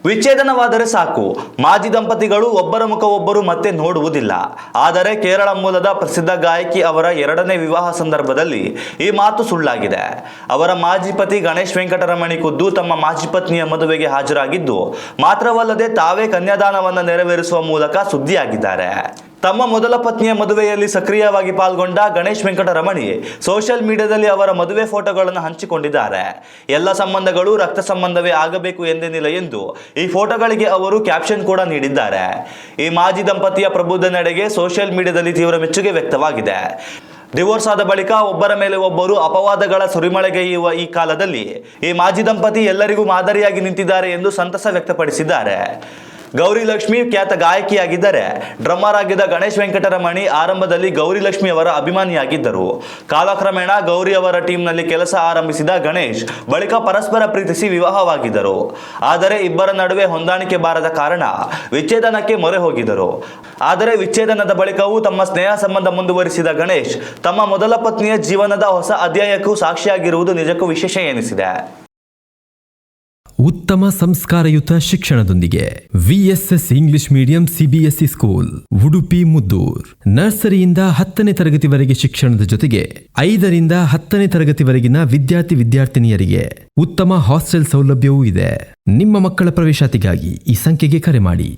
ವಿಚ್ಛೇದನವಾದರೆ ಸಾಕು, ಮಾಜಿ ದಂಪತಿಗಳು ಒಬ್ಬರ ಮುಖ ಒಬ್ಬರು ಮತ್ತೆ ನೋಡುವುದಿಲ್ಲ. ಆದರೆ ಕೇರಳ ಮೂಲದ ಪ್ರಸಿದ್ಧ ಗಾಯಕಿ ಅವರ ಎರಡನೇ ವಿವಾಹ ಸಂದರ್ಭದಲ್ಲಿ ಈ ಮಾತು ಸುಳ್ಳಾಗಿದೆ. ಅವರ ಮಾಜಿ ಪತಿ ಗಣೇಶ್ ವೆಂಕಟರಮಣಿ ಖುದ್ದು ತಮ್ಮ ಮಾಜಿ ಪತ್ನಿಯ ಮದುವೆಗೆ ಹಾಜರಾಗಿದ್ದು, ಮಾತ್ರವಲ್ಲದೆ ತಾವೇ ಕನ್ಯಾದಾನವನ್ನು ನೆರವೇರಿಸುವ ಮೂಲಕ ಸುದ್ದಿಯಾಗಿದ್ದಾರೆ. ತಮ್ಮ ಮೊದಲ ಪತ್ನಿಯ ಮದುವೆಯಲ್ಲಿ ಸಕ್ರಿಯವಾಗಿ ಪಾಲ್ಗೊಂಡ ಗಣೇಶ್ ವೆಂಕಟರಮಣಿ ಸೋಷಿಯಲ್ ಮೀಡಿಯಾದಲ್ಲಿ ಅವರ ಮದುವೆ ಫೋಟೋಗಳನ್ನು ಹಂಚಿಕೊಂಡಿದ್ದಾರೆ. ಎಲ್ಲ ಸಂಬಂಧಗಳು ರಕ್ತ ಸಂಬಂಧವೇ ಆಗಬೇಕು ಎಂದೇನಿಲ್ಲ ಎಂದು ಈ ಫೋಟೋಗಳಿಗೆ ಅವರು ಕ್ಯಾಪ್ಷನ್ ಕೂಡ ನೀಡಿದ್ದಾರೆ. ಈ ಮಾಜಿ ದಂಪತಿಯ ಪ್ರಬುದ್ಧ ನಡೆಗೆ ಸೋಷಿಯಲ್ ಮೀಡಿಯಾದಲ್ಲಿ ತೀವ್ರ ಮೆಚ್ಚುಗೆ ವ್ಯಕ್ತವಾಗಿದೆ. ಡಿವೋರ್ಸ್ ಆದ ಬಳಿಕ ಒಬ್ಬರ ಮೇಲೆ ಒಬ್ಬರು ಅಪವಾದಗಳ ಸುರಿಮಳೆಗೆಯುವ ಈ ಕಾಲದಲ್ಲಿ ಈ ಮಾಜಿ ದಂಪತಿ ಎಲ್ಲರಿಗೂ ಮಾದರಿಯಾಗಿ ನಿಂತಿದ್ದಾರೆ ಎಂದು ಸಂತಸ ವ್ಯಕ್ತಪಡಿಸಿದ್ದಾರೆ. ಗೌರಿ ಲಕ್ಷ್ಮಿ ಖ್ಯಾತ ಗಾಯಕಿಯಾಗಿದ್ದರೆ ಡ್ರಮ್ಮರ್ ಆಗಿದ್ದ ಗಣೇಶ್ ವೆಂಕಟರಮಣಿ ಆರಂಭದಲ್ಲಿ ಗೌರಿ ಲಕ್ಷ್ಮಿ ಅವರ ಅಭಿಮಾನಿಯಾಗಿದ್ದರು. ಕಾಲಕ್ರಮೇಣ ಗೌರಿ ಅವರ ಟೀಮ್ನಲ್ಲಿ ಕೆಲಸ ಆರಂಭಿಸಿದ ಗಣೇಶ್ ಬಳಿಕ ಪರಸ್ಪರ ಪ್ರೀತಿಸಿ ವಿವಾಹವಾಗಿದ್ದರು. ಆದರೆ ಇಬ್ಬರ ನಡುವೆ ಹೊಂದಾಣಿಕೆ ಬಾರದ ಕಾರಣ ವಿಚ್ಛೇದನಕ್ಕೆ ಮೊರೆ ಹೋಗಿದ್ದರು. ಆದರೆ ವಿಚ್ಛೇದನದ ಬಳಿಕವೂ ತಮ್ಮ ಸ್ನೇಹ ಸಂಬಂಧ ಮುಂದುವರಿಸಿದ ಗಣೇಶ್ ತಮ್ಮ ಮೊದಲ ಪತ್ನಿಯ ಜೀವನದ ಹೊಸ ಅಧ್ಯಾಯಕ್ಕೂ ಸಾಕ್ಷಿಯಾಗಿರುವುದು ನಿಜಕ್ಕೂ ವಿಶೇಷ ಎನಿಸಿದೆ. ಉತ್ತಮ ಸಂಸ್ಕಾರಯುತ ಶಿಕ್ಷಣದೊಂದಿಗೆ VSS English medium CBSE school Udupi Muddur. ನರ್ಸರಿಯಿಂದ 10ನೇ ತರಗತಿವರೆಗೆ ಶಿಕ್ಷಣದ ಜೊತೆಗೆ 5ರಿಂದ 10ನೇ ತರಗತಿವರೆಗಿನ ವಿದ್ಯಾರ್ಥಿನಿಯರಿಗೆ ಉತ್ತಮ ಹಾಸ್ಟೆಲ್ ಸೌಲಭ್ಯವೂ ಇದೆ. ನಿಮ್ಮ ಮಕ್ಕಳ ಪ್ರವೇಶಾತಿಗಾಗಿ ಈ ಸಂಖ್ಯೆಗೆ ಕರೆ ಮಾಡಿ.